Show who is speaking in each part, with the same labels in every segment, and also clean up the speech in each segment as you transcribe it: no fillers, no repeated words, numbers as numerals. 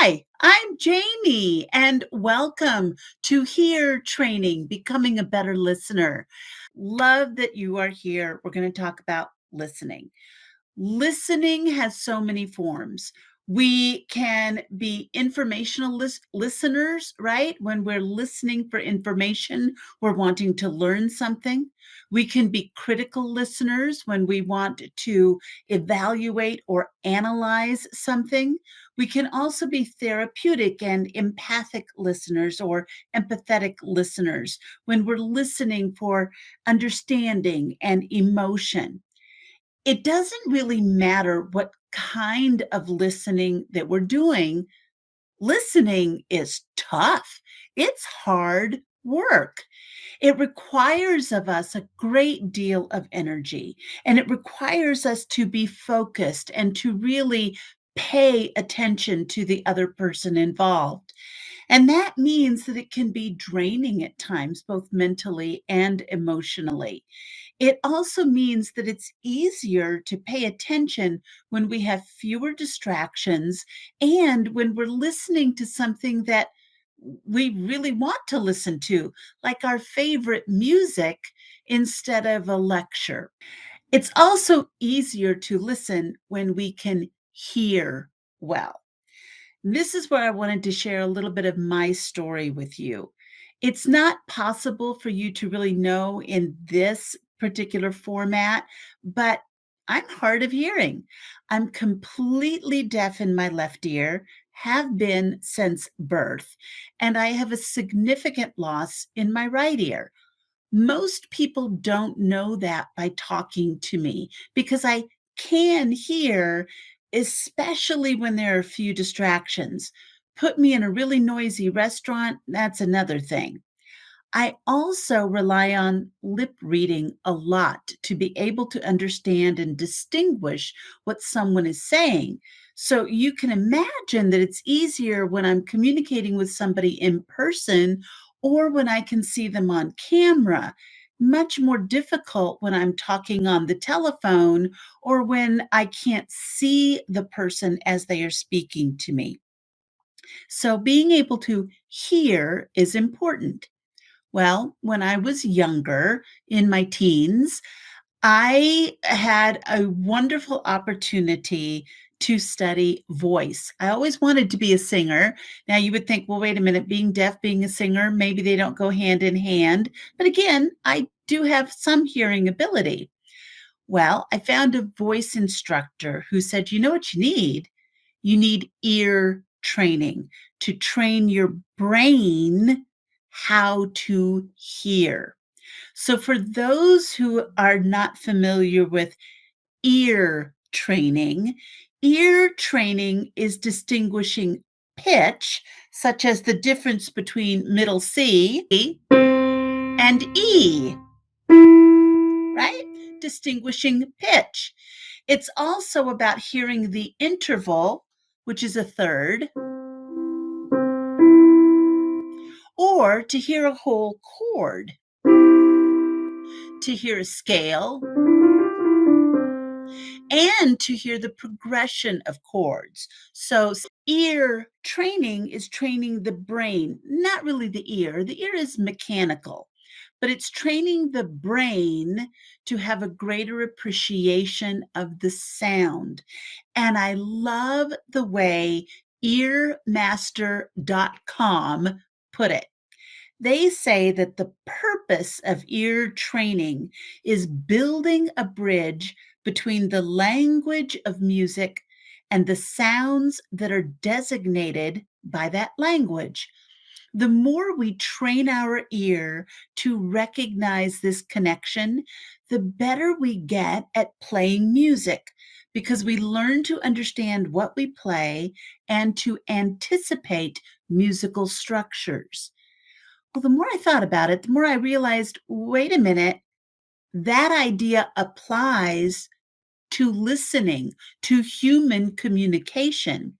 Speaker 1: Hi, I'm Jamie, and welcome to Hear Training, Becoming a Better Listener. Love that you are here. We're going to talk about listening. Listening has so many forms. We can be informational listeners, right? When we're listening for information, we're wanting to learn something. We can be critical listeners when we want to evaluate or analyze something. We can also be therapeutic and empathic listeners or empathetic listeners when we're listening for understanding and emotion. It doesn't really matter what kind of listening that we're doing. Listening is tough. It's hard work. It requires of us a great deal of energy, and it requires us to be focused and to really pay attention to the other person involved. And that means that it can be draining at times, both mentally and emotionally. It also means that it's easier to pay attention when we have fewer distractions and when we're listening to something that we really want to listen to, like our favorite music instead of a lecture. It's also easier to listen when we can hear well. This is where I wanted to share a little bit of my story with you. It's not possible for you to really know in this particular format, but I'm hard of hearing. I'm completely deaf in my left ear, have been since birth, and I have a significant loss in my right ear. Most people don't know that by talking to me because I can hear, especially when there are a few distractions. Put me in a really noisy restaurant, that's another thing. I also rely on lip reading a lot to be able to understand and distinguish what someone is saying. So you can imagine that it's easier when I'm communicating with somebody in person or when I can see them on camera. Much more difficult when I'm talking on the telephone or when I can't see the person as they are speaking to me. So being able to hear is important. Well, when I was younger, in my teens, I had a wonderful opportunity to study voice. I always wanted to be a singer. Now, you would think, well, wait a minute, being deaf, being a singer, maybe they don't go hand in hand. But again, I do have some hearing ability. Well, I found a voice instructor who said, you know what you need? You need ear training to train your brain how to hear. So, for those who are not familiar with ear training is distinguishing pitch, such as the difference between middle C and E, right? Distinguishing pitch. It's also about hearing the interval, which is a third, or to hear a whole chord, to hear a scale, and to hear the progression of chords. So, ear training is training the brain, not really the ear. The ear is mechanical, but it's training the brain to have a greater appreciation of the sound. And I love the way earmaster.com put it. They say that the purpose of ear training is building a bridge between the language of music and the sounds that are designated by that language. The more we train our ear to recognize this connection, the better we get at playing music because we learn to understand what we play and to anticipate musical structures. Well, the more I thought about it, the more I realized, wait a minute, that idea applies to listening, to human communication,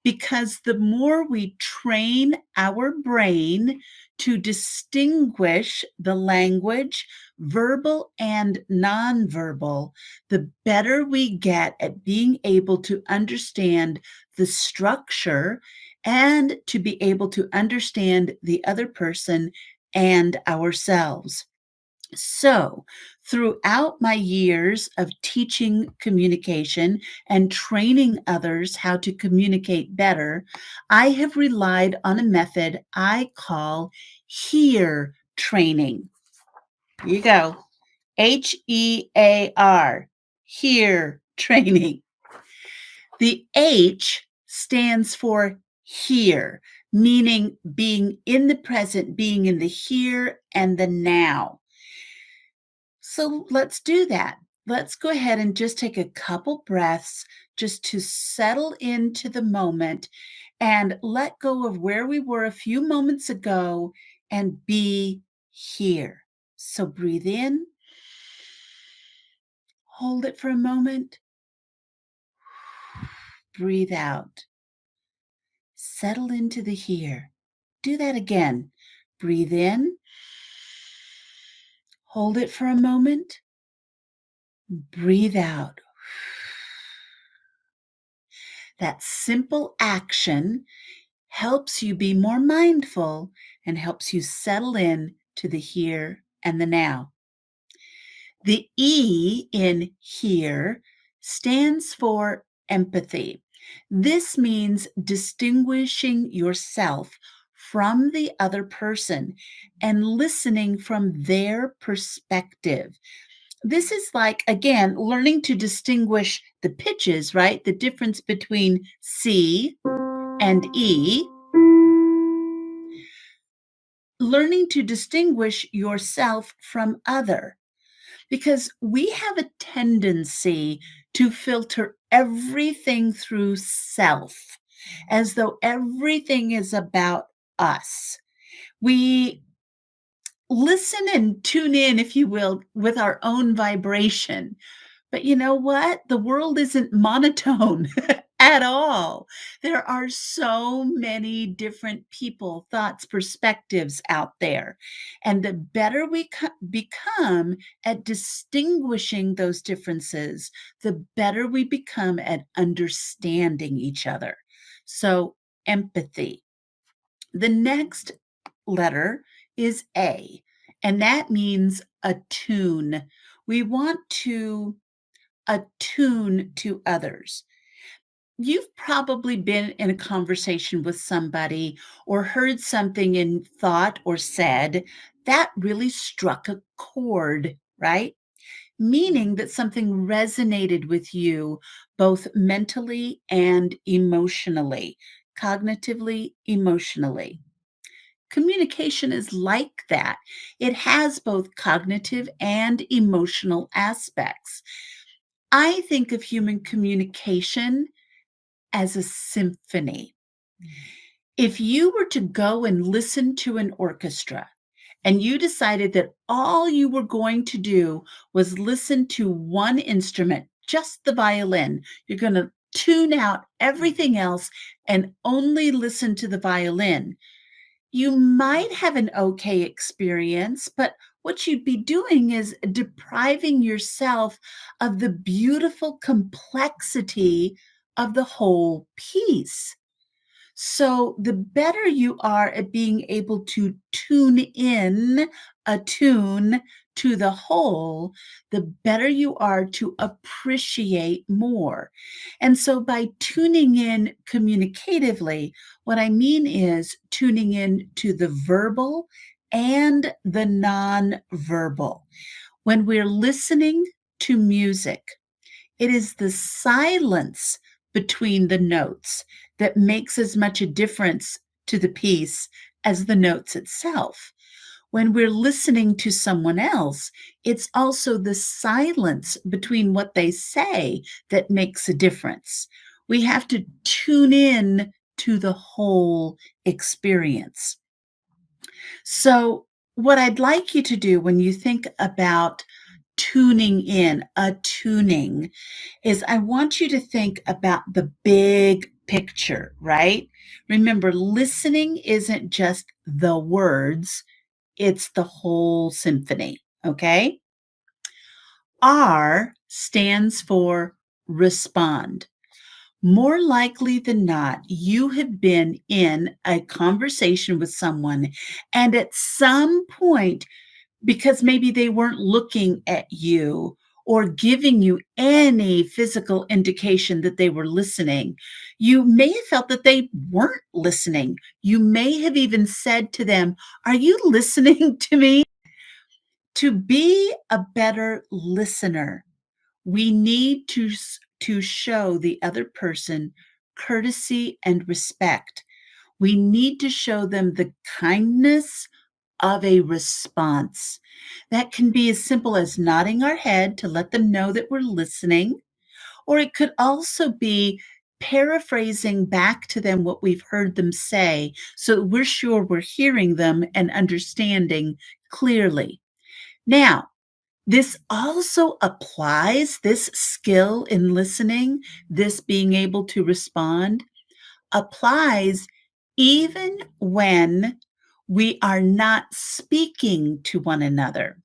Speaker 1: because the more we train our brain to distinguish the language, verbal and nonverbal, the better we get at being able to understand the structure and to be able to understand the other person and ourselves. So, throughout my years of teaching communication and training others how to communicate better, I have relied on a method I call HEAR training. Here you go. HEAR, HEAR training. The H stands for here, meaning being in the present, being in the here and the now. So let's do that. Let's go ahead and just take a couple breaths just to settle into the moment and let go of where we were a few moments ago and be here. So breathe in, hold it for a moment, breathe out. Settle into the here. Do that again. Breathe in, hold it for a moment, breathe out. That simple action helps you be more mindful and helps you settle in to the here and the now. The E in here stands for empathy. This means distinguishing yourself from the other person and listening from their perspective. This is like, again, learning to distinguish the pitches, right? The difference between C and E. Learning to distinguish yourself from other, because we have a tendency to filter everything through self as though everything is about us. We listen and tune in, if you will, with our own vibration. But you know what? The world isn't monotone at all. There are so many different people, thoughts, perspectives out there. And the better we become at distinguishing those differences, the better we become at understanding each other. So, empathy. The next letter is A, and that means attune. We want to attune to others. You've probably been in a conversation with somebody or heard something in thought or said that really struck a chord, right? Meaning that something resonated with you both mentally and emotionally, cognitively, emotionally. Communication is like that. It has both cognitive and emotional aspects. I think of human communication as a symphony. If you were to go and listen to an orchestra and you decided that all you were going to do was listen to one instrument, just the violin, you're going to tune out everything else and only listen to the violin, you might have an okay experience, but what you'd be doing is depriving yourself of the beautiful complexity of the whole piece. So, the better you are at being able to tune in, attune to the whole, the better you are to appreciate more. And so, by tuning in communicatively, what I mean is tuning in to the verbal and the nonverbal. When we're listening to music, it is the silence between the notes that makes as much a difference to the piece as the notes itself. When we're listening to someone else, it's also the silence between what they say that makes a difference. We have to tune in to the whole experience. So, what I'd like you to do when you think about tuning in, attuning, is I want you to think about the big picture, right? Remember, listening isn't just the words, it's the whole symphony, okay? R stands for respond. More likely than not, you have been in a conversation with someone, and at some point, because maybe they weren't looking at you or giving you any physical indication that they were listening, you may have felt that they weren't listening. You may have even said to them, "Are you listening to me?" To be a better listener, we need to show the other person courtesy and respect. We need to show them the kindness of a response. That can be as simple as nodding our head to let them know that we're listening, or it could also be paraphrasing back to them what we've heard them say so that we're sure we're hearing them and understanding clearly. Now, this also applies, this skill in listening, this being able to respond, applies even when we are not speaking to one another.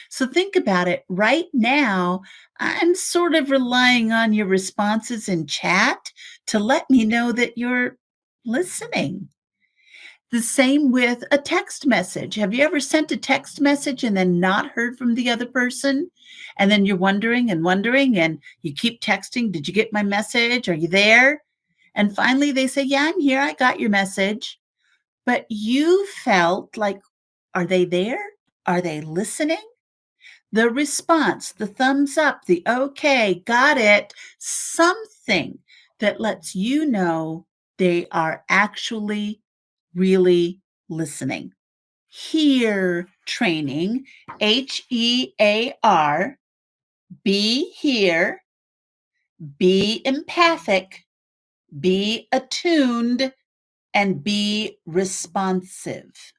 Speaker 1: So think about it. Right now, I'm sort of relying on your responses in chat to let me know that you're listening. The same with a text message. Have you ever sent a text message and then not heard from the other person? And then you're wondering and wondering, and you keep texting, "Did you get my message? Are you there?" And finally they say, "Yeah, I'm here. I got your message." But you felt like, are they there? Are they listening? The response, the thumbs up, the okay, got it, something that lets you know they are actually really listening. Hear training, HEAR, be here, be empathic, be attuned, and be responsive.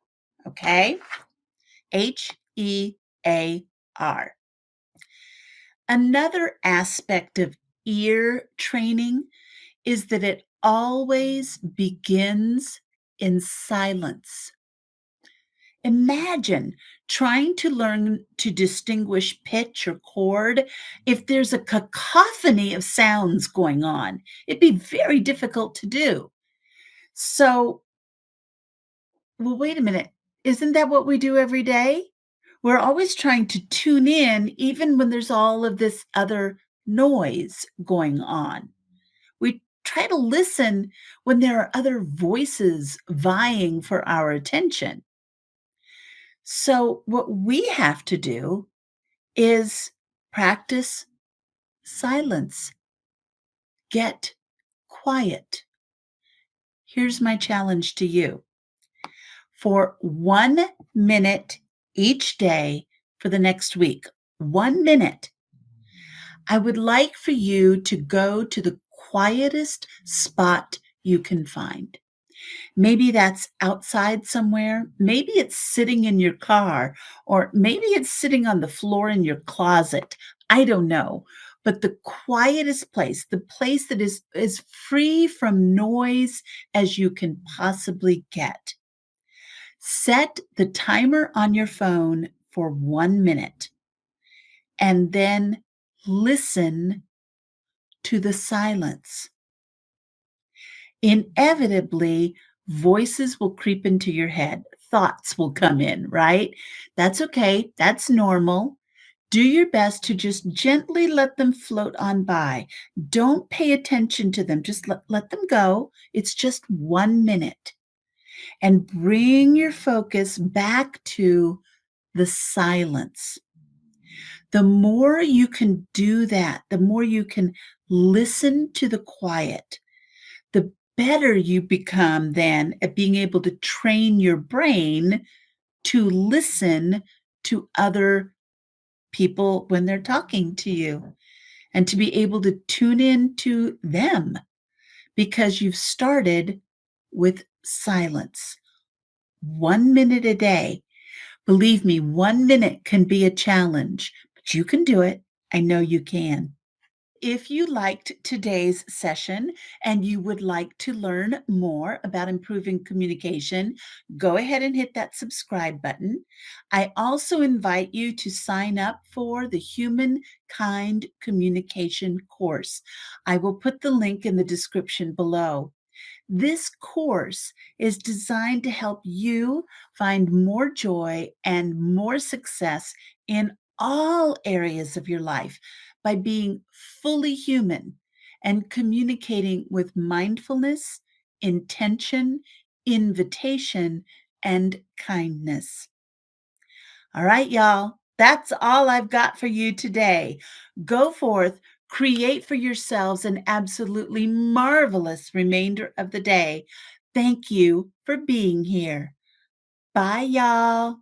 Speaker 1: Okay? HEAR. Another aspect of ear training is that it always begins in silence. Imagine trying to learn to distinguish pitch or chord if there's a cacophony of sounds going on. It'd be very difficult to do. So, well, wait a minute. Isn't that what we do every day? We're always trying to tune in, even when there's all of this other noise going on. We try to listen when there are other voices vying for our attention. So, what we have to do is practice silence, get quiet. Here's my challenge to you: for 1 minute each day for the next week, 1 minute, I would like for you to go to the quietest spot you can find. Maybe that's outside somewhere. Maybe it's sitting in your car, or maybe it's sitting on the floor in your closet. I don't know. But the quietest place, the place that is as free from noise as you can possibly get. Set the timer on your phone for 1 minute and then listen to the silence. Inevitably, voices will creep into your head. Thoughts will come in, right? That's okay. That's normal. Do your best to just gently let them float on by. Don't pay attention to them. Just let them go. It's just 1 minute. And bring your focus back to the silence. The more you can do that, the more you can listen to the quiet, the better you become then at being able to train your brain to listen to other people when they're talking to you and to be able to tune in to them because you've started with silence. 1 minute a day. Believe me, 1 minute can be a challenge, but you can do it. I know you can. if you liked today's session and you would like to learn more about improving communication, go ahead and hit that subscribe button. I also invite you to sign up for the Humankind Communication course. I will put the link in the description below. This course is designed to help you find more joy and more success in all areas of your life by being fully human and communicating with mindfulness, intention, invitation, and kindness. All right, y'all. That's all I've got for you today. Go forth, create for yourselves an absolutely marvelous remainder of the day. Thank you for being here. Bye, y'all.